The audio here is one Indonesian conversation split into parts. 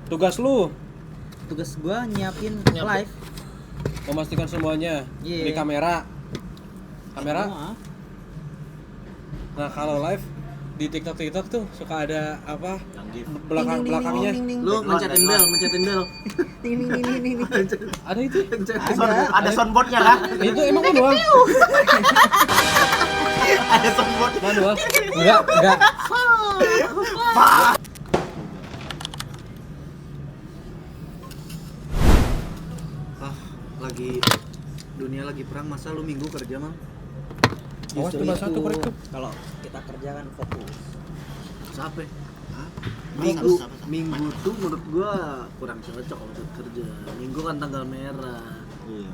Tugas gua nyiapin live, memastikan semuanya di kamera. Semua. Nah kalau live di TikTok tuh suka ada apa belakangnya Lu mencetin bel. Ting. ada itu Ada soundboardnya kan? itu emang manual Ada soundboard. manual enggak Lagi dunia lagi perang, masa lu minggu kerja, Mang? awas Justru cuma itu, satu korek tuh kalau kita kerja kan fokus. Sampai Minggu. Minggu tuh menurut gua kurang cocok kalau buat kerja. Minggu kan tanggal merah. Iya.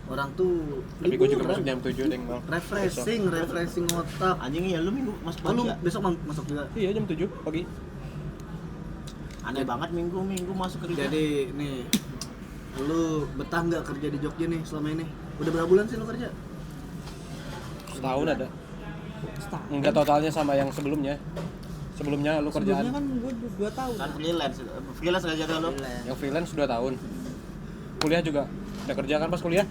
Orang tuh tapi gue juga liburan. masuk jam 7 deng bang refreshing otak. Anjing ya lu minggu masuk Oh, lu pagi ya? besok masuk juga. iya jam 7 pagi Aneh banget minggu masuk kerja. Jadi nih, lu betah nggak kerja di Jogja nih selama ini? Udah berapa bulan sih lu kerja? setahun ada Setahun. enggak totalnya sama yang sebelumnya lu kerjaan Sebelumnya kan gua 2 tahun. Kan freelance aja dah lu. yang freelance 2 tahun kuliah juga udah kerja kan pas kuliah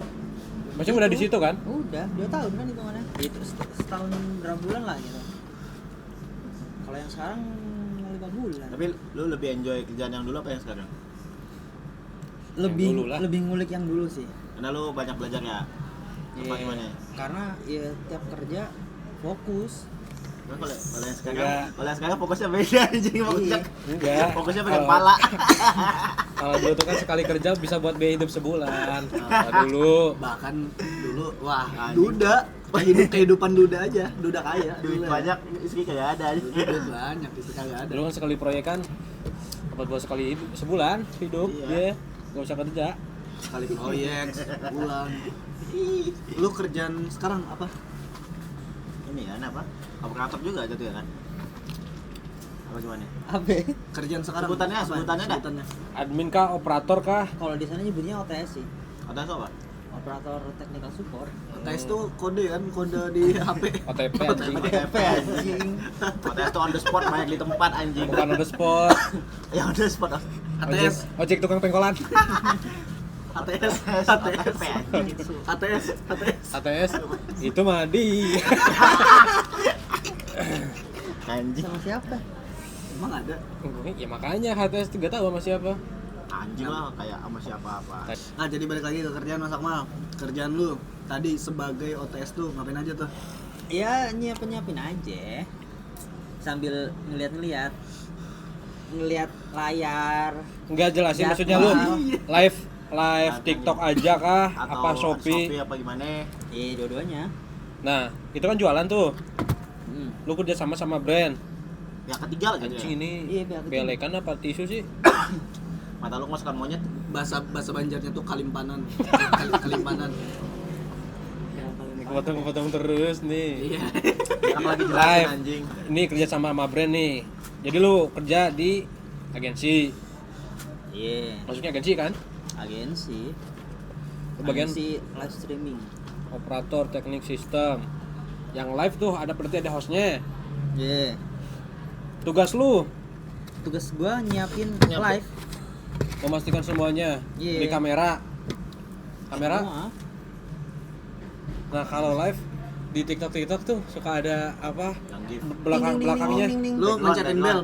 masih udah di situ kan Udah 2 tahun kan hitungannya. Itu setahun berapa bulan lah gitu. Kalau yang sekarang 5 bulan. Tapi lu lebih enjoy kerjaan yang dulu apa yang sekarang? lebih dulu lah. lebih ngulik yang dulu sih. Karena lu banyak belajar ya. Apa Iya. gimana? Karena ya tiap kerja fokus. Nah, kalau yang sekarang, Enggak. kalau yang sekarang fokusnya beda anjing fokusnya. enggak Fokusnya pegang pala. kalau dulu tuh kan sekali kerja bisa buat biaya hidup sebulan nah, dulu Bahkan dulu wah, Anjing. duda, kehidupan duda aja, duda kaya. Duit dulu. banyak, istri kayak ada. Duit banyak itu kali ada. dulu kan sekali proyek kan dapat buat sekali sebulan hidup Iya. dia nggak usah kerja Sekali proyek bulan. Lu kerjaan sekarang apa? Ini kan apa? Operator juga jatuh ya kan? Apa gimana? Apa? Kerjaan sekarang. Sebutannya dah. admin kah operator kah Kalau di sana nyebutnya OTS sih. Atau apa? Operator Technical Support. Tes tuh kode kan, kode di HP. OTP anjing OTP anjing. OTS tuh on the spot, banyak di tempat anjing. bukan on the spot Ya on the spot. ojek tukang pengkolan ATS, OTP anjing. ATS. itu mah di Anjing. Sama siapa? Emang ada? ya makanya HTS nggak tahu sama siapa Anjing lah kayak sama siapa apa. Nah, jadi balik lagi ke kerjaan Mas Akmal. Kerjaan lu tadi sebagai OTS tuh ngapain aja tuh? Ya nyiapin aja. Sambil ngeliat layar. nggak jelasin Jadwal. maksudnya lu live TikTok aja kah Atau apa Shopee apa gimana? Dua-duanya. nah itu kan jualan tuh Hmm. lu kerja sama brand Ya ketiga lagi anjing ya. ini Iya, biar ketiga. belekan apa tisu sih Mata lu masukkan monyet. Bahasa Banjarnya tuh kalimpanan. Kalimpanan. potong terus nih Iya. Yang lagi jelasin Live. anjing. ini kerja sama brand nih jadi lu kerja di agensi Iya. maksudnya agensi kan Agensi. bagian Agensi live streaming. operator teknik sistem yang live tuh ada berarti ada hostnya Iya. tugas Gua nyiapin live. memastikan semuanya Iya. di kamera Semua. nah kalau live di TikTok tuh suka ada apa Yang gift. belakangnya Lu mencetin bel.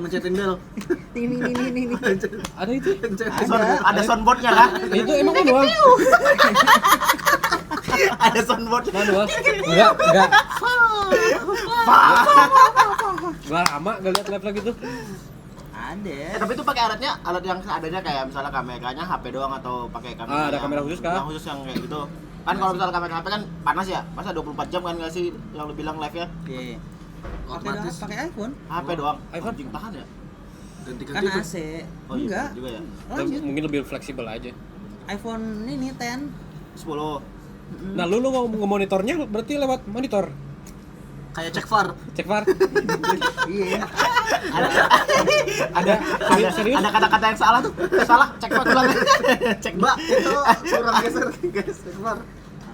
Ting. ada itu Ada soundboardnya kan? itu emang manual Ada soundboard. enggak gua lama gak liat live lagi tuh Ada. Tapi itu pakai alat yang adanya kayak misalnya kameranya HP doang atau pakai kamera. ada kamera khusus kah? Yang khusus yang kayak gitu. Kan kalau misalnya kamera HP kan panas ya. Masa 24 jam kan enggak sih yang lu bilang live ya? Iya. Otomatis. Pakai iPhone. HP doang. iPhone? Anjing tahan ya? Ganti-ganti Kan tuh. AC. Oh, iya, Enggak. juga ya. Lanjut. mungkin lebih fleksibel aja iPhone ini 10. 10. nah lu nge-monitornya berarti lewat monitor Kayak cek VAR. cek VAR Iya. Ada serius? Ada kata-kata yang salah tuh. Salah, cek pak ulang. Cek Mbak, itu kurang geser guys, cek VAR.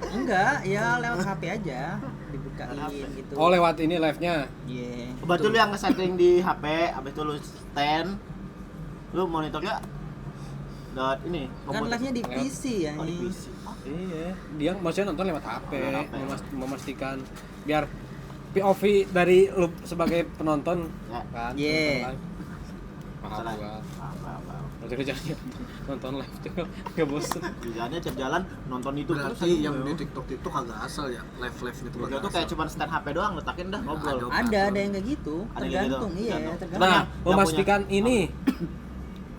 Enggak, ya lewat HP aja. Dibukain gitu. oh lewat ini live-nya Iya. Berarti lu yang nge-setting di HP, habis itu lu stand, lu monitornya Lewat ini. Kan live-nya di PC ya. Oh, di PC. Iya, dia maksudnya nonton lewat HP, Lewat HP. memastikan biar POV dari lu sebagai penonton Ya. kan. Yeah. nonton live. Paham Salah. gua. Apa. Berarti kerjanya nonton live tuh nggak bosen. Kerjaannya tiap jalan nonton itu terus. Berarti yang di TikTok agak asal ya, live gitu Dia agak tuh kayak asal. cuma stand HP doang, letakin dah ngobrol. Ada yang kayak gitu. Ada yang kayak Tergantung, gitu? iya, Tergantung. tergantung. Nah, Yang memastikan punya- ini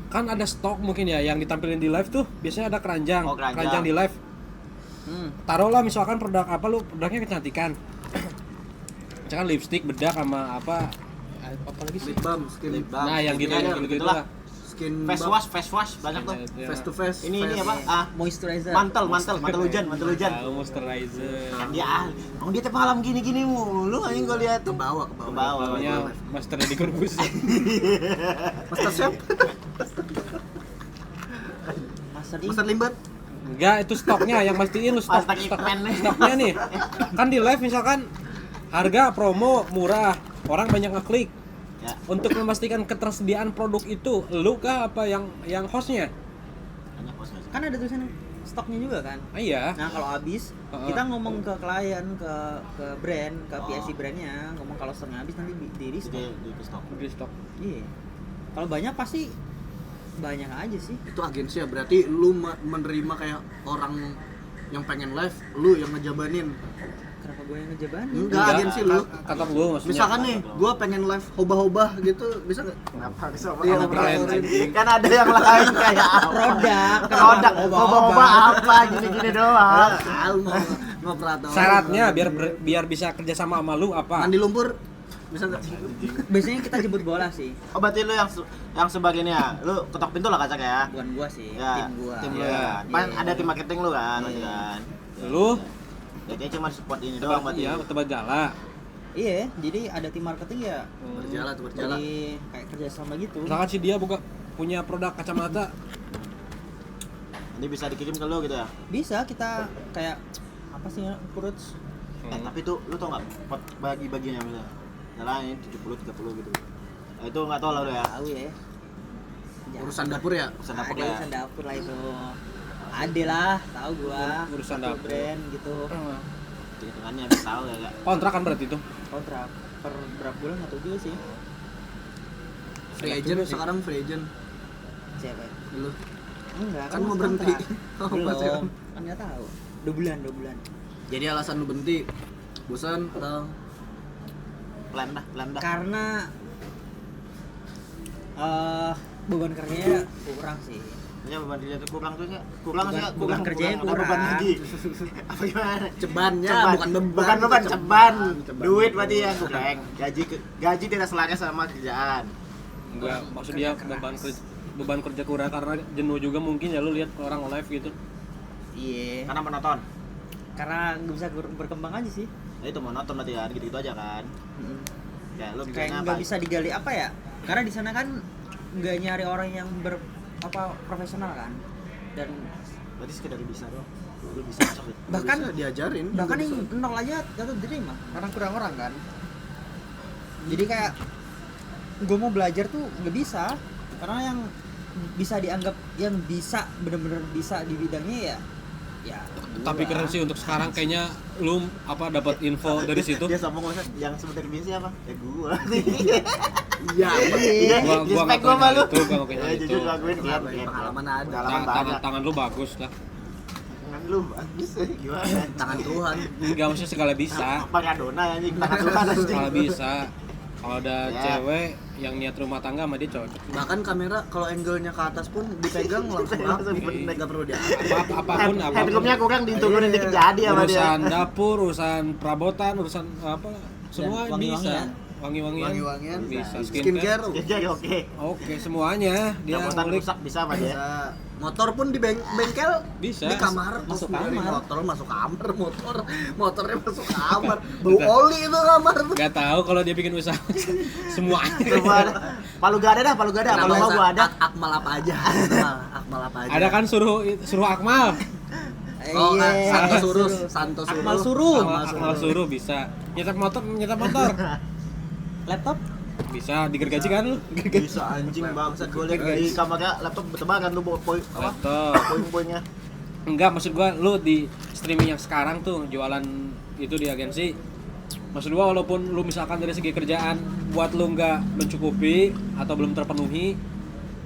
kan ada stok mungkin ya yang ditampilin di live tuh biasanya ada keranjang, Oh, keranjang. di live. Taruhlah misalkan produk apa lu, produknya kecantikan. Misalkan lipstick, bedak sama apa lagi sih? Lip balm, skin Lip balm. Nah, yang gitu Skincare, gitu gitulah. lah. skin Face balm, wash banyak tuh. Ya. face to face. Ini face. apa? Moisturizer. Mantel hujan. Moisturizer. Dia dia tiap malam gini mulu anjing gua lihat Ke tuh. bawah. Ke bawah. Namanya Master Deddy Corbuzier. Master Chef, Master Limbat. Enggak, itu stoknya yang mastiin lu stok. Master Ipman nih. Stoknya nih. Kan di live misalkan harga promo murah, orang banyak ngeklik. Ya. Untuk memastikan ketersediaan produk itu, lu kah apa yang hostnya? Banyak bos nggak sih? Kan ada tulisan stoknya juga kan. Iya. Nah, kalau habis kita ngomong ke klien, ke brand, ke PSC brandnya, ngomong kalau stoknya habis nanti di restock. Di stok. Di stok. Iya. Kalau banyak pasti banyak aja sih. Itu agensi ya, berarti lu menerima kayak orang yang pengen live, lu yang ngejabanin. Kenapa gue yang ngejabanin? Enggak, agensi lu. Kata lu maksudnya. Misalkan nih, gua pengen live hobah-hobah gitu, bisa nggak? Kenapa bisa Iya, apa? keren, anjing. Kan ada yang lain kayak produk obat apa gini-gini doang. Tahu mau operator. Syaratnya biar bisa kerja sama lu apa? mandi lumpur bisa nggak? Biasanya kita jemput bola sih. Oh berarti lu yang sebagainya ya, lu ketok pintu lah kacak ya? Bukan gua sih, Ya, tim gua. tim lu Iya. ya. Kan Iya. ada tim marketing lu kan, Iya. pasti kan. Lu Jadi cuma support ini doang berarti. ya, tebak jala. Iya, jadi ada tim marketing ya. Berjalan. Jadi kayak kerja sama gitu. Misalkan si dia punya produk kacamata, Ini bisa dikirim ke lu gitu ya? Bisa kita kayak apa sih ya, kurus. Tapi tuh lu tau nggak bagi-baginya misalnya? Nah ini 70-30 gitu. Nah, itu nggak tau lah lu ya. Tahu ya. Urusan dapur ya. Urusan dapur Ada ya. urusan dapur lah itu. Ada lah, tahu gua. Urusan Satu dapur. brand gitu. Hitungannya bisa tahu ya gak? kontrak kan berarti itu. Kontrak per berapa bulan nggak tahu juga sih. Free agent sekarang free agent. Siapa? Lu Enggak, kan mau masih berhenti. kontrak. Oh, masih Belum. Kan nggak tahu. 2 bulan. Jadi alasan lu berhenti bosan atau Plan dah. Karena beban kerjanya kurang sih. Ya beban kerja tuh kurang tuh ya. Beban kerjanya Ada kurang. beban lagi. Apa gimana? cebannya bukan beban. Bukan beban, ceban. Ceban. Duit berarti ya kurang. Gaji tidak selaras sama kerjaan. Enggak, maksud dia beban kerja kurang karena jenuh juga mungkin ya lu lihat orang live gitu. Iya. Karena monoton. Karena nggak bisa berkembang aja sih. Nah, itu monoton berarti kan, gitu-gitu aja kan. Ya lu Kayak misalnya nggak bisa digali apa ya? Karena di sana kan nggak nyari orang yang profesional kan. Dan Berarti sekedar bisa doang. Lu bisa masuk gitu. bahkan Bisa diajarin. bahkan juga yang bisa. nol aja tetap diterima karena kurang orang kan. Jadi kayak gue mau belajar tuh nggak bisa karena yang bisa dianggap yang bisa bener-bener bisa di bidangnya ya Tapi keren sih untuk sekarang kayaknya lu dapat info dari situ. Dia sombong maksud yang sebentar bisa siapa? Ya gua. Iya, Iya, Gua respect nggak gua punya malu. itu, gua nggak punya Ya, itu. jujur gua akuin Iya, keren. pengalaman ada. Pengalaman banyak. Tangan lu bagus lah. Tangan lu bagus gimana? Tangan Tuhan. Enggak maksudnya segala bisa. Maradona anjing, tangan Tuhan anjing. Segala bisa. Kalau ada Ya. cewek yang niat rumah tangga sama dia cocok. Bahkan kamera kalau angle-nya ke atas pun dipegang langsung Langsung rapi. bener. Enggak perlu diangkat. Apapun Headroomnya kurang diturunin Iya. dikit jadi sama dia. urusan dapur, urusan perabotan, urusan apa semua wangi-wangian. bisa. Wangi-wangian. Wangi-wangian. Bisa. Skincare. Jadi oke. Oke, semuanya dia Perabotan ngulik. rusak bisa sama dia. Bisa. Motor pun di bengkel Bisa. di kamar Masuk Dari kamar. motornya masuk motornya masuk kamar bau oli itu kamar tuh. Gak tahu kalau dia bikin usaha semuanya. Coba Palu gak ada, Palu mau gua ada. Akmal apa aja. Akmal apa aja. Ada kan suruh Akmal. Oh, Iya. Santo Akmal suruh. Akmal suruh bisa. Nyetak motor. Laptop Bisa digergaji kan lu? Bisa anjing bangsat gue liat di kamarnya laptop bertebaran tuh poin apa? Laptop. Poin-poinnya. Enggak, maksud gua lu di streaming yang sekarang tuh jualan itu di agensi. Maksud gua walaupun lu misalkan dari segi kerjaan buat lu nggak mencukupi atau belum terpenuhi,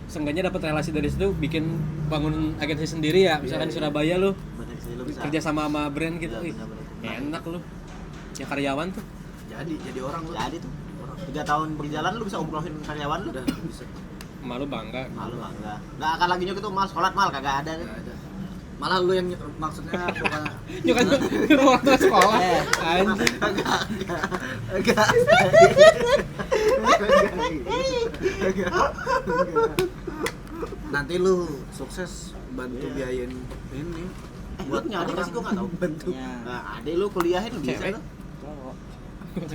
seenggaknya dapat relasi dari situ bikin bangun agensi sendiri ya. Misalkan di Surabaya lu Bener sih lu bisa. kerja sama brand gitu. Iya, Ih, bener-bener. enak lu. Ya karyawan tuh. Jadi orang lu. Jadi tuh 3 tahun berjalan lu bisa umrohin karyawan lu. Udah bisa. Malu bangga. Malu bangga. Enggak akan lagi nyok itu mal sholat mal kagak ada kan. Nggak ada. Malah lu yang maksudnya bukan Nyukan waktu sekolah. Anjing. enggak. Nanti lu sukses bantu Iya. biayain ini Buat nyari sih gua enggak tahu. bentuk. Ya. Nah, adek lu kuliahin bisa Cewek? lu.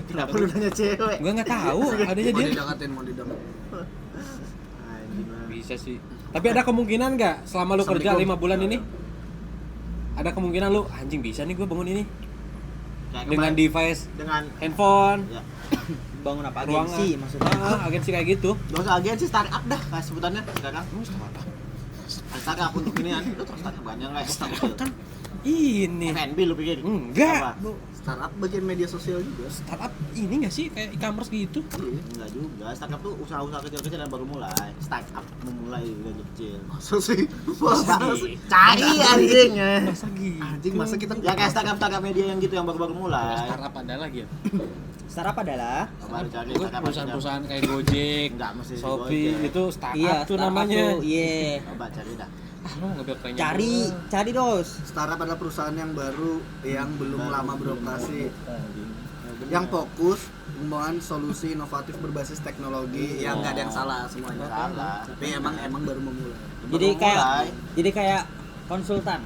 Kenapa lu nanya cewek? Gua nggak tahu adanya Mau dia. didekatin, mau didekatin. Anjing lah. Bisa sih. Tapi ada kemungkinan nggak selama lu kerja 5 bulan ini? Ada kemungkinan lu anjing bisa nih gue bangun ini Kayak dengan kemarin- device dengan handphone, ya. Bangun apa ruangan. agensi maksudnya? Agensi kayak gitu. Gak usah agensi startup dah kayak sebutannya sekarang. Startup untuk ini kan. Lu tau startup banyak enggak? Startup kan ini. F&B lu pikir? Enggak. Apa? Startup bagian media sosial juga. Startup ini nggak sih kayak e-commerce gitu? Enggak juga. Startup tuh usaha-usaha kecil-kecil yang baru mulai. Startup memulai dari kecil. Masa sih? Masa Masa sih? sih? Cari anjingnya. Masa gitu? Anjing masa kita Ya kayak startup media yang gitu yang baru-baru mulai. Startup ada lagi ya? Startup adalah Baru cari Gue startup perusahaan-perusahaan kayak Gojek, Enggak mesti si Shopee Gojek. itu startup iya tuh startup namanya. tuh, iya. Coba cari dah. Ah, lu nggak kayaknya. Cari dos. startup adalah perusahaan yang baru yang belum Baru, lama belum beroperasi, bener. yang fokus membangun solusi inovatif berbasis teknologi yang nggak ada yang salah semuanya. Nggak salah. Tapi emang baru memulai. Jadi Baru kayak mulai. konsultan.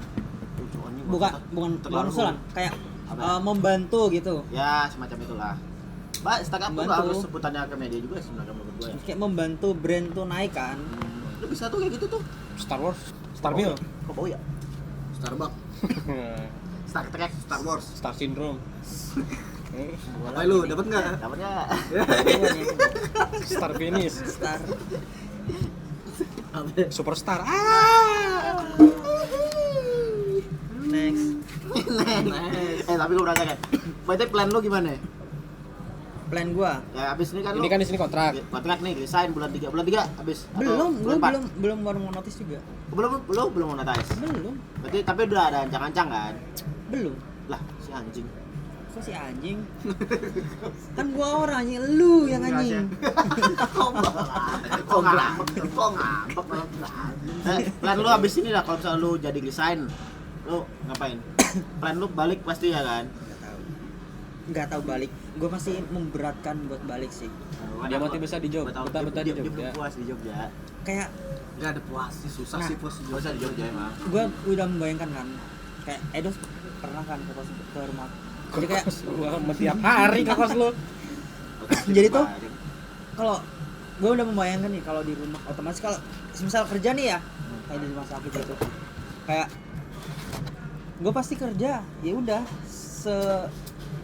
Tujuannya Bukan terlalu- konsultan, kayak Apa? membantu gitu. Ya semacam itulah. Mbak, startup tuh Membantu. nggak harus sebutannya ke media juga sebenarnya menurut gue ya. Kayak membantu brand tuh naik kan. Lu bisa tuh kayak gitu tuh. Star Wars, Star Mill, Kok bau ya? Starbucks, Star Trek. Star Wars. Star Syndrome, Apa lu dapat nggak? Dapatnya Star Finish, Star. Superstar. Next. tapi gue berasa kan. Berarti plan lu gimana? Plan gua Ya abis ini kan Ini kan di sini kontrak. kontrak nih resign bulan 3. Bulan 3 abis. Atau belum bulan 4? belum baru mau notice juga. Belum mau notice. Belum. Berarti tapi udah ada ancang-ancang kan? Belum. Lah, si anjing. Kok si anjing? Kan gua orangnya, lu yang anjing. Kok ngambek? Plan lu abis ini lah kalau misalnya lu jadi resign, lu ngapain? Plan lu balik pasti ya kan? Nggak tahu balik. Gua masih memberatkan buat balik sih. Dia mati besar di Jogja, betah-betah di Dia Jogja. puas di Jogja. Kayak Nggak ada puas sih, susah Nah. sih puas Gak usah di Jogja emang. gua udah membayangkan kan. Kayak Edos pernah kan ke rumah. Jadi kayak Gua sama tiap hari ke kos lu. Jadi tuh, kalau gue udah membayangkan nih kalau di rumah otomatis kalau misal kerja nih ya kayak di rumah sakit gitu kayak gue pasti kerja ya udah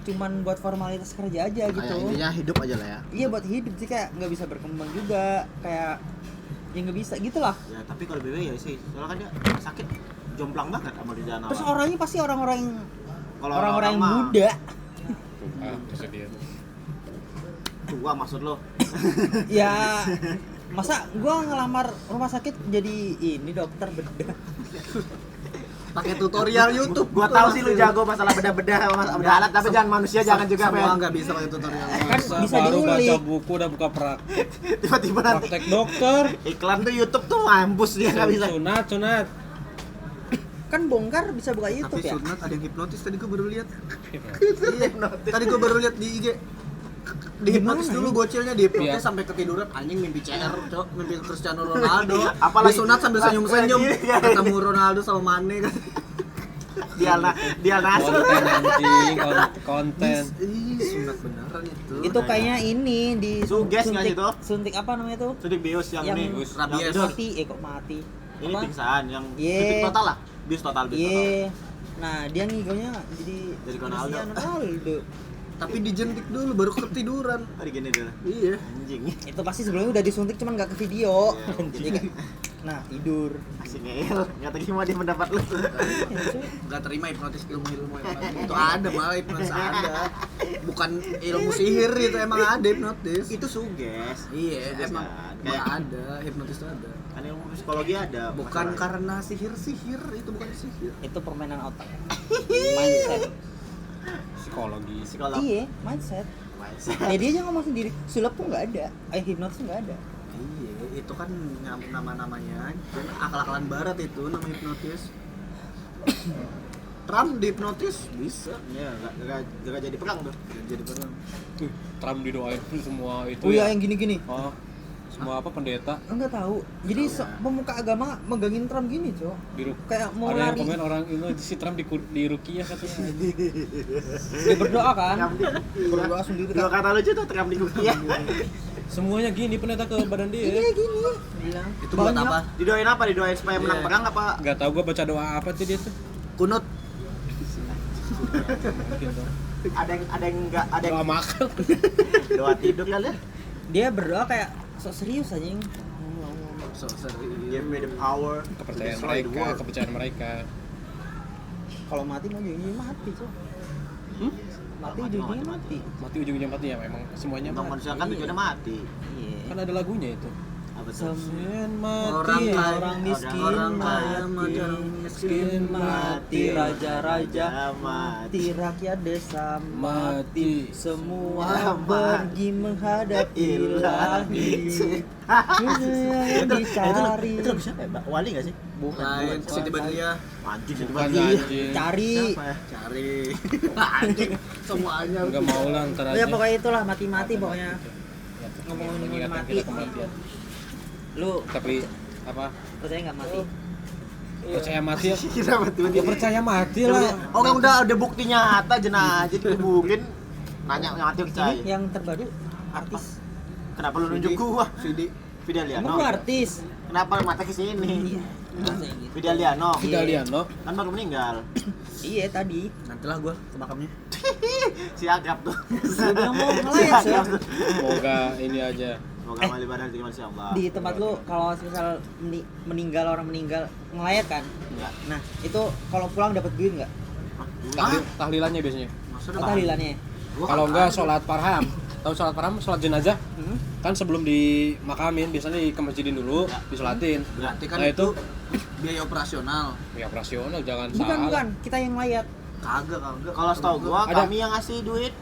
cuman buat formalitas kerja aja gitu. Kayak intinya hidup aja lah ya. Iya buat hidup sih kayak nggak bisa berkembang juga kayak ya nggak bisa gitulah. Ya tapi kalau BW ya sih, soalnya kan dia sakit jomplang banget sama di jalan Terus awal. orangnya pasti orang-orang yang Kalau orang-orang yang mah muda. Bisa dia. tua maksud lo. Ya masa gua ngelamar rumah sakit jadi ini dokter bedah. pakai tutorial YouTube. Gua tahu sih lu jago masalah bedah-bedah bedah alat, tapi jangan manusia jangan juga semua men. nggak bisa pakai tutorial. Kan bisa baru baca diulik. buku udah buka Tiba-tiba nanti praktek dokter. iklan tuh YouTube tuh mampus dia nggak bisa. Sunat. Kan bongkar bisa buka YouTube Tapi ya. sunat ada yang hipnotis tadi gue baru lihat. Iya, Tadi gue baru lihat di IG. Di hipnotis Gimana dulu ya? gocilnya di hipnotis Iya. sampai ketiduran anjing mimpi CR, cok, mimpi Cristiano Ronaldo. Apalagi- Disunat sambil senyum-senyum. Iya. Ketemu Ronaldo sama Mane kan. Dia nasr. Konten anjing, konten. Ih, sunat beneran itu. Itu kayaknya ini di Suges nggak sih itu? suntik apa namanya itu? Suntik bius yang Yang ini. rabies. Yang Mati, kok mati. ini Apa? pingsan yang Iya. suntik total lah. Bius total. Iya. Nah, dia ngigonya jadi Jadi Ronaldo. Cristiano Ronaldo. Tapi dijentik dulu baru ketiduran. Tadi gini dulu. Iya. Anjing. Itu pasti sebelumnya udah disuntik cuman nggak ke video. Iya, mungkin. Jadi kayak, nah tidur. Asik ngeyel. Enggak terima dia pendapat lu. Nggak terima hipnotis ilmu-ilmu yang lain. Itu ada malah hipnotis ada. Bukan ilmu sihir itu emang ada hipnotis. Itu suges. Iya, Suges emang kan. kayak Kayak ada hipnotis itu ada. kan ilmu psikologi ada. Bukan masalah. karena sihir itu bukan sihir. Itu permainan otak. Mindset. Psikologi. psikolog. Iya, mindset. Mindset. Dia aja ngomong sendiri, sulap tuh nggak ada, hipnotis tuh nggak ada. Iya, itu kan nama-namanya dan akal-akalan barat itu nama hipnotis. Trump dihipnotis bisa Iya, enggak jadi perang tuh. jadi perang. Trump didoain semua itu. Oh ya. ya yang gini-gini. Oh, semua apa pendeta Enggak tahu. Jadi pemuka agama megangin Trump gini, Cok. Kayak mau ada yang lari. komen orang ini si Trump di rukiah katanya. Dia berdoa kan? Trump di Berdoa sendiri Dua kan. kata lucu tuh Trump di Rukiah. Semuanya gini pendeta ke badan dia. Iya gini. Bilang. Itu buat Banyak. apa? Didoain apa? Didoain supaya menang Iya. perang apa? Enggak tahu gua baca doa apa tuh dia tuh. Kunut. Mungkin tuh. Ada yang enggak ada yang Doa makan. doa tidur kali ya. Dia berdoa kayak sok serius anjing. So, Give me the power. Kepercayaan to destroy the mereka, world. kepercayaan mereka. Kalau mati mau jadi mati, Cok. Hmm? Mati ujung-ujungnya mati. Mati ujungnya mati ya memang semuanya Emang mati. manusia kan tujuannya mati. Iya. Kan ada lagunya itu. Apa tuh? Sen mati, Orang kaya, orang miskin orang kaya, mati, orang miskin mati, raja-raja mati, rakyat desa mati, semua pergi menghadap ilahi. Yang dicari. Itu lagu siapa ya? Mbak Wali nggak sih? Lain Siti Badriah Anjing Siti Bukan Badriah. anjing. Cari. Siapa ya? cari anjing semuanya Enggak mau lah ntar aja. Ya pokoknya itulah mati-mati pokoknya. Ya, Ngomongin mengingatkan mati. kita kematian. Lu Tapi apa? percaya nggak mati? Percaya mati ya? Kira mati Ya percaya mati lah. Orang udah ada bukti nyata jenazah dikuburin. Nanya mati percaya. Ini yang terbaru artis. Kenapa lu nunjuk gua? Vidi Fideliano. Emang lu artis? Kenapa mata ke sini? Iya. Bahasanya gitu. Fideliano. Kita lihat no. Kan baru meninggal. Iya tadi. nantilah gua ke makamnya Si Agrab tuh. Lu bilang mau ngelayat sih. Semoga ini aja. Semoga amal ibadah diterima si Allah. Di tempat lu kalau misal meninggal orang meninggal ngelayat kan? Enggak. Nah, itu kalau pulang dapat duit nggak? Tahlilannya biasanya. maksudnya Oh, tahlilannya. Kalau enggak sholat parham. Tahu sholat parham, sholat jenazah? Hmm? Kan sebelum dimakamin biasanya ke masjidin dulu, disolatin. berarti kan Nah, itu biaya operasional Ya operasional jangan Bukan, salah. bukan. Kita yang ngelayat. kagak Kalau setahu gua Ada. kami yang ngasih duit.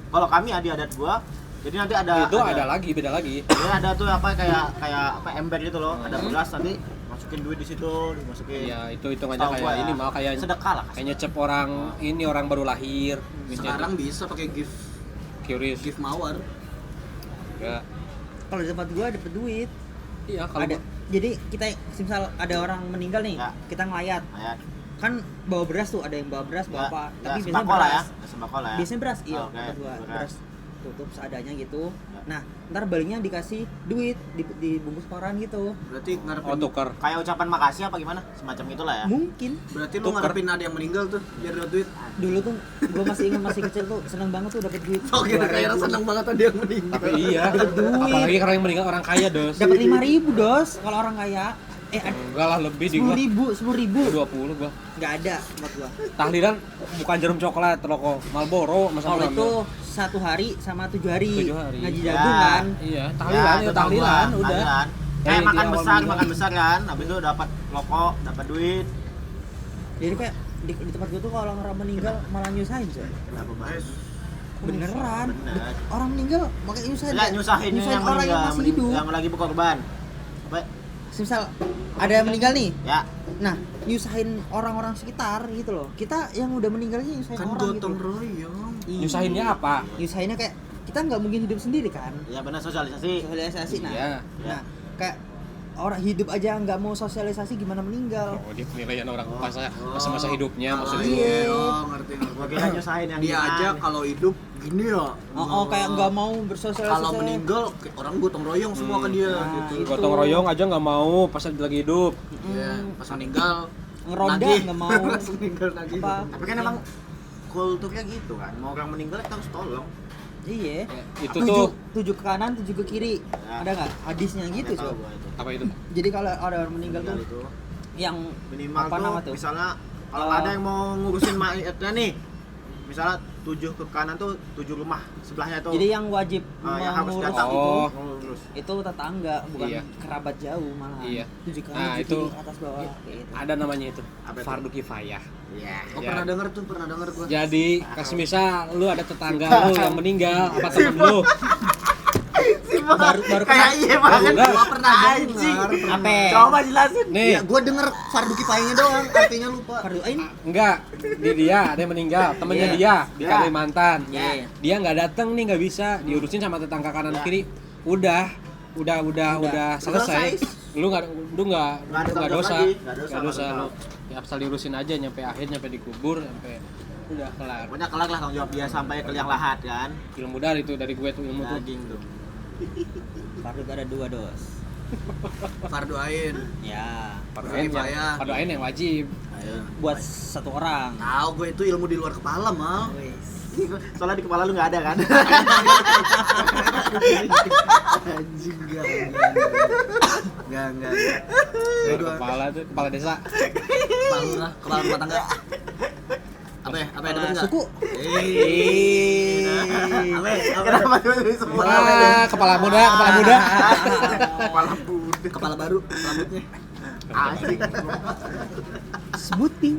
Kalau kami adat gua. Jadi nanti ada Itu ada lagi, beda lagi. Ya ada tuh apa kayak apa ember gitu loh. Ada beras nanti masukin duit di situ, dimasukin. Ya itu hitungannya Setahu kayak gua ya. ini malah kayak sedekah lah. kayak nyecep orang ini orang baru lahir. sekarang bisa pakai gift curious. mawar Enggak. Kalau di tempat gua dapat duit. Iya, kalau Ada. Jadi kita misal ada orang meninggal nih, Ya. kita ngelayat. Ayat. Kan bawa beras tuh, ada yang bawa beras, bawa apa. Tapi biasanya sembako lah ya. beras. Sembako lah ya. Biasanya beras, iya, Oh, oke, tempat gua. beras. Beras tutup seadanya gitu. Ya. Nah, ntar baliknya dikasih duit dibungkus koran gitu. berarti ngarepin oh tukar. Kayak ucapan makasih apa gimana? Semacam itulah ya. Mungkin berarti lu Tuker. ngarepin ada yang meninggal tuh biar dapat duit dulu tuh gua masih ingat masih kecil tuh seneng banget tuh dapat duit. oh gitu kayak 2.000. seneng banget ada yang meninggal Tapi iya. Dapet duit. Apalagi orang yang meninggal orang kaya, Dos. Dapat 5.000 dos kalau orang kaya. Enggak lah lebih di gua. 10.000 20 gua. nggak ada buat gua. Tahlilan bukan jarum coklat, rokok Marlboro masa Kalau gua itu ambil. 1 hari sama 7 hari. 7 hari. Ngaji Ya. jagung kan. Iya, tahlilan ya, itu tahu tahlilan gua. udah. Tahlilan. Ya, Kayak di makan awal besar, meninggal. makan besar kan. Habis itu dapat rokok, dapat duit. Jadi kayak di tempat gua tuh kalau orang meninggal malah nyusahin coy. Kenapa bahas? Beneran. Bener. Orang meninggal makanya nyusahin. Enggak kayak nyusahin yang orang yang masih hidup. yang lagi berkorban. Apa? Misal ada yang meninggal nih. Ya, Nah, nyusahin orang-orang sekitar gitu loh. Kita yang udah meninggalnya nyusahin kan orang gitu. gotong royong Iya. Nyusahinnya apa? Nyusahinnya kayak kita nggak mungkin hidup sendiri kan. ya benar sosialisasi. Sosialisasi nah. Iya. Nah, kayak orang hidup aja nggak mau sosialisasi gimana meninggal. Oh, dia penilaian orang masa-masa hidupnya maksudnya. Iya. oh ngerti Gua kira nyusahin yang dia gimana. aja kalau hidup gini ya Oh, kayak nggak mau bersosialisasi. kalau meninggal orang gotong royong semua ke dia Nah, gitu itu. Gotong royong aja nggak mau pas lagi hidup. Iya, pas meninggal ngeronda nagih. nggak mau. pas meninggal lagi Apa? Tapi kan emang kulturnya gitu kan. Mau orang meninggal kita harus tolong. Iya. Itu tujuh, tuh 7 ke kanan, 7 ke kiri. Ya. Ada nggak hadisnya gitu Nggak tahu so? gua itu. apa itu? Jadi kalau ada orang meninggal Meninggal tuh itu yang minimal apa nama tuh tuh? misalnya kalau ada yang mau ngurusin mayatnya nih, misalnya 7 ke kanan tuh 7 rumah sebelahnya tuh. Jadi yang wajib yang harus mengurus datang Oh. ngurus. itu tetangga, bukan Iya. kerabat jauh malah. Iya. 7 ke kanan, Nah, 7 itu kiri, atas bawah kayak gitu. Ada namanya itu. Apa itu? Fardu kifayah. Iya. Oh, Ya. pernah denger gua. Jadi, kasih misal lu ada tetangga lu yang meninggal apa temen lu. Baru Kayak iya banget. Enggak. Gua pernah Anjing. denger. Apa? Coba jelasin. Nih, Ya, gua denger fardu kifayahnya doang, artinya lupa. Fardu ain. enggak, di dia ada yang meninggal, temennya Iya. dia di Iya. Kalimantan. Iya. Dia nggak datang nih, nggak bisa diurusin sama tetangga kanan Iya. kiri. Udah selesai. Lu nggak Nggak ada dosa, lagi. Nggak nggak dosa, dosa nggak lu. Ya asal diurusin aja nyampe akhir, nyampe dikubur, nyampe udah kelar. Pokoknya kelar lah tanggung jawab dia sampai ke liang lahat kan. Ilmu dari itu dari gue tuh ilmu tuh. Daging tuh. Fardu ada 2 dos. Fardu ain. Ya. Fardu ain Kifayah. fardu ain yang wajib. Ayo. Buat satu orang. Tahu gue itu ilmu di luar kepala, Mal. Soalnya di kepala lu nggak ada kan. Anjing enggak. Enggak. Luar kepala tuh, kepala desa. Kepala lurah, kepala rumah tangga. Apa ya? Apa ya dapat enggak? Suku. Kenapa tuh dari semua? Kepala muda. Kepala budek. Kepala baru rambutnya. Asik. Sebuting.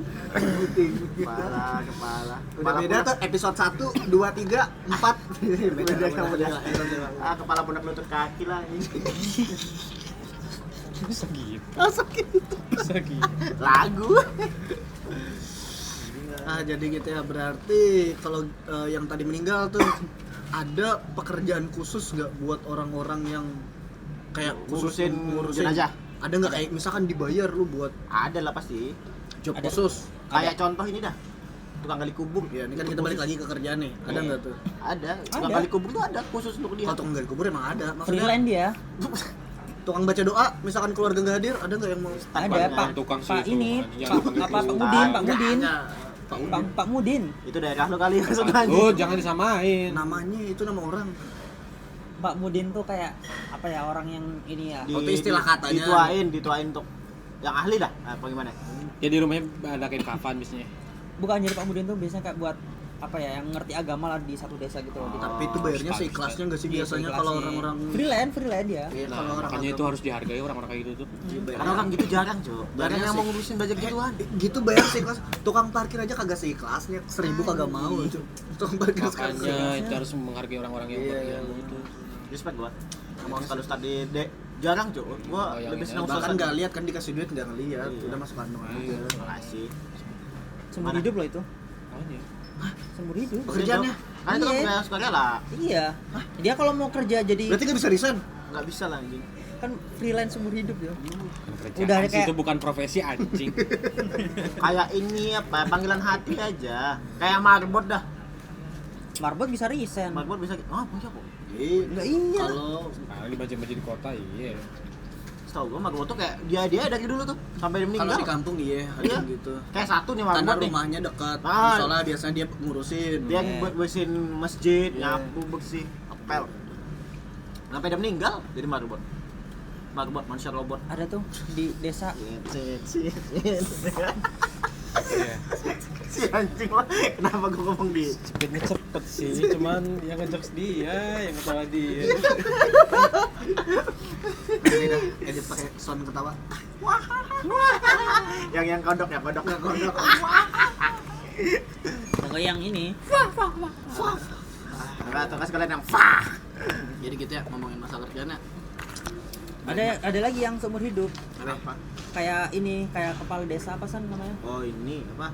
Kepala. Udah beda tuh episode 1, 2, 3, 4. Beda sama dia. Kepala budak lutut kaki lah ini. Segitu. Lagu. Jadi gitu ya, berarti kalau yang tadi meninggal tuh ada pekerjaan khusus nggak buat orang-orang yang kayak Ngurusin jenazah? Ada nggak kayak misalkan dibayar lu buat Ada lah pasti. job Ada. khusus? Kayak contoh ini dah. Tukang gali kubur. Ya, ini kan kita balik lagi ke kerjaan nih. Ada Iya. nggak tuh? Ada. Tukang Ada. gali kubur tuh ada khusus untuk dia. Kalau tukang gali kubur emang ada. Maksudnya Freelance dia. tukang baca doa, misalkan keluarga nggak hadir, ada nggak yang mau? Ada Banyak. Pak. Tukang sih Pak itu, ini, jangan Pak panggil apa Pak gitu. Mudin, Pak Mudin. Pak Mudin. Itu daerah lu kali maksudnya. Oh, jangan disamain. Namanya itu nama orang. Pak Mudin tuh kayak apa ya, orang yang ini ya. Oh, itu istilah katanya. Dituain untuk yang ahli dah. Apa gimana? Ya di rumahnya ada kain kafan biasanya. Bukan, jadi Pak Mudin tuh biasanya kayak buat apa ya, yang ngerti agama lah di satu desa gitu. Oh. Tapi itu bayarnya Ustaz, seikhlasnya nggak sih Iya, biasanya seikhlasnya. kalau orang-orang freelance dia. Iya, Nah, kalau orang makanya itu harus dihargai orang-orang kayak gitu tuh. Karena orang gitu jarang, Cok. Jarang Banyak yang sih. mau ngurusin budget gituan. gitu bayar seikhlas. Tukang parkir aja kagak seikhlasnya, 1.000 kagak mau. Cu. Tukang parkir sekarang. Makanya itu harus menghargai orang-orang yang Iya, berilmu itu. Respect gua. Sama kalau tadi jarang, Cok. Gua Bayangin lebih aja. senang Bahkan sosok. nggak lihat kan dikasih duit nggak ngeliat, Iya. udah masuk kantong aja. Iya. Makasih. Seumur Mana? hidup loh itu. Makanya. Seumur hidup. Pekerjaannya? Kan itu kan Iya. punya sukarela. Iya. Dia kalau mau kerja jadi Berarti nggak bisa resign? Nggak bisa lah anjing. kan freelance seumur hidup ya. Kerjaan Udah sih, kayak- itu bukan profesi anjing. Kayak ini apa panggilan hati aja. Kayak marbot dah. Marbot bisa resign. Marbot bisa punya kok. Enggak iya. Kalau Nah, di baca-baca di kota iya. Setahu gua marbot tuh kayak dia dari dulu tuh sampai dia kalau meninggal. di kampung iya ada Iya. gitu. Kayak satu nih Karena marbot nih. rumahnya dekat, Ah. soalnya biasanya dia ngurusin. Dia Iya. buat bersihin masjid, Iya. nyapu, bersih, apel. Sampai dia meninggal jadi marbot. Marbot manusia robot. Ada tuh di desa. Iya. Si anjing lah. Kenapa gua ngomong di Speednya cepet sih, cuman yang ngejokes dia, yang ketawa dia. Ini dah edit pakai sound ketawa. yang kodok ya, kodok. Pokoknya yang ini. Enggak, atau sekalian yang fah. Jadi gitu ya ngomongin masalah kerjaan ya. Ada lagi yang seumur hidup. Apa? Kayak ini, kayak kepala desa apa san namanya? Oh, ini apa?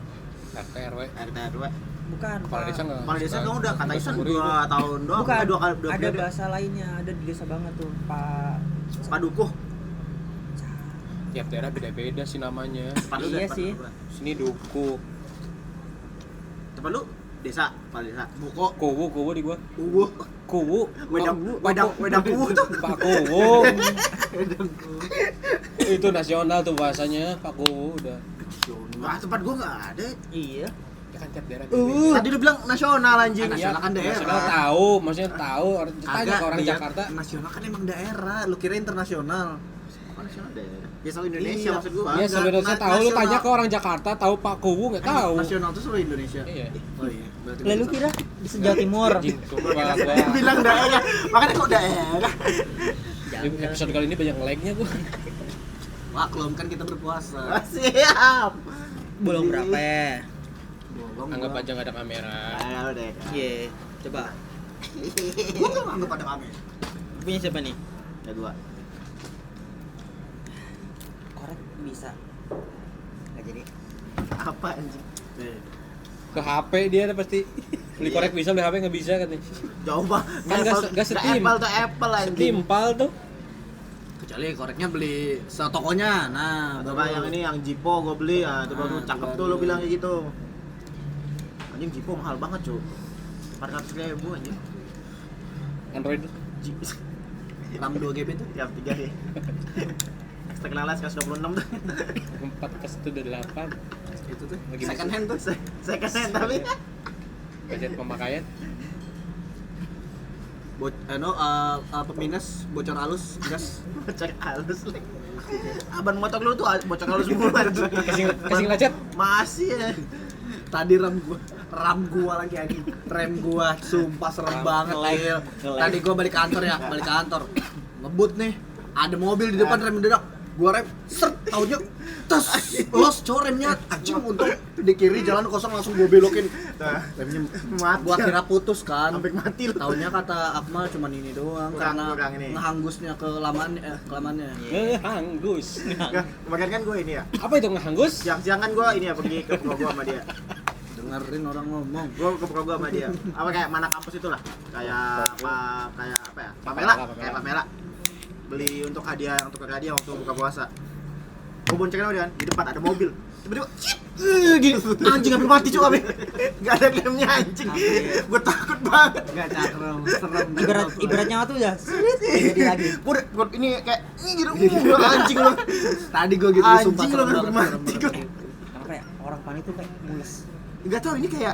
RT RW. RT RW. Bukan. Kepala Pak. desa enggak? Kepala desa kamu udah kata Isan Seumur 2 hidup. tahun doang. Bukan. Dua kali dua Ada periode. bahasa lainnya, ada di desa banget tuh, Pak. Padukuh. Tiap daerah beda-beda sih namanya. Tempat lu Iya deh, sih. tempat lu. Sini duku. Tempat lu desa, kepala desa. Buko, Kuwu di gua. Ubuh. Kuwu. Wedang kuwu tuh. Pak Kuwu. Itu nasional tuh bahasanya, Pak Kuwu udah. Wah, tempat gua enggak ada. Iya. Ya kan tiap daerah. Tadi lu bilang nasional anjing. Nasional kan daerah. Nasional tahu, maksudnya tahu. Tanya Kagak, ke orang lihat, Jakarta. nasional kan emang daerah, lu kira internasional. Oh, nasional daerah. Ya seluruh Indonesia Iya. maksud gua. Iya sebenarnya na- tahu, lu nasional. tanya ke orang Jakarta, tahu Pak Kuwu nggak tahu. Nasional itu seluruh Indonesia. Iya. Oh iya. berarti Lalu bisa. kira di Jawa Timur. Anjing, sumpah gua. Dia bilang daerah. Makanya kok daerah. Di episode kali ini banyak lag-nya gua. Maklum kan kita berpuasa. Siap. Belum berapa? Bolong Anggap gua. aja nggak ada kamera. Ayo deh. Iya, coba. Gua nggak anggap ada kami. Punya siapa nih? Ya dua. Korek bisa. Nggak jadi. Apa anjing? Ke HP dia ada pasti. Beli korek bisa, beli HP nggak bisa katanya. Jauh banget. Kan nggak setim. Apple tuh Apple anjing. Setimpal tuh. Kecuali koreknya beli setokonya. Nah, Coba yang ini yang Jipo gua beli ya, itu baru Nah, cakep baru. tuh lu bilang kayak gitu. Anjing Jipo mahal banget, Cuk. 400.000 anjing. Android tuh. RAM 2 GB tuh. Tiap 3 ya. Ekstra lalas kelas 26 tuh. 4 ke 1 udah 8. Itu tuh. Lagi Second hand tuh. Second hand tapi Budget pemakaian. Peminus bocor halus gas. bocor halus lagi. Ban motor lu tuh bocor halus semua. Kasih lecet. Masih ya. Tadi RAM gua lagi anjing. Rem gua sumpah serem banget. Iya. Tadi gua balik kantor ya, balik kantor. Ngebut nih. Ada mobil di depan rem mendadak. Gua rem, seret, taunya tes los remnya anjing untung di kiri jalan kosong langsung gua belokin. Remnya Mati. gua kira putus kan. Sampai mati lu. Taunya kata Akmal cuman ini doang Kurang karena ini. ngehanggusnya kelamannya. Ngehanggus. Kemarin kan gue ini ya. Apa itu ngehanggus? Siang-siang kan gue ini ya pergi ke Progo sama dia. Dengerin orang ngomong. Gue ke Progo sama dia. Apa kayak mana kampus itulah. Kayak apa ya? Pamela, kayak Pamela. Beli untuk hadiah waktu buka puasa. Gue boncengin sama dia kan, di depan ada mobil. Tiba-tiba gini, anjing hampir mati cuy kami. Gak ada remnya anjing. Gue takut banget. Enggak cakrem, serem. Ibaratnya tuh udah jadi lagi. Gue ini kayak gitu, anjing lu. Tadi gua gitu sumpah Anjing lu serem hampir banget. mati serem gue. banget. Karena kayak orang panik tuh kayak mules. Enggak tahu ini kayak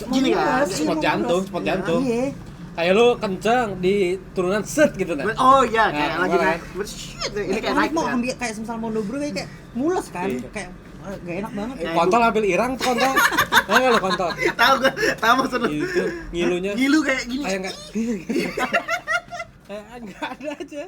gini kan. Spot jantung, spot jantung. Iya. Kayak lu kencang di turunan set gitu kan. Oh iya, kayak Nah, lagi kemarin. naik. Shit, ini kayak Orang naik mau ya. ambil kayak semisal mau dobro kayak mules kan. Iya. Kayak gak enak banget. Ya, Kontol ambil irang tuh kontol. Tahu enggak lu kontol? Tahu maksud lu. Itu ngilunya Ngilu kayak gini. kayak enggak. Kayak enggak ada aja.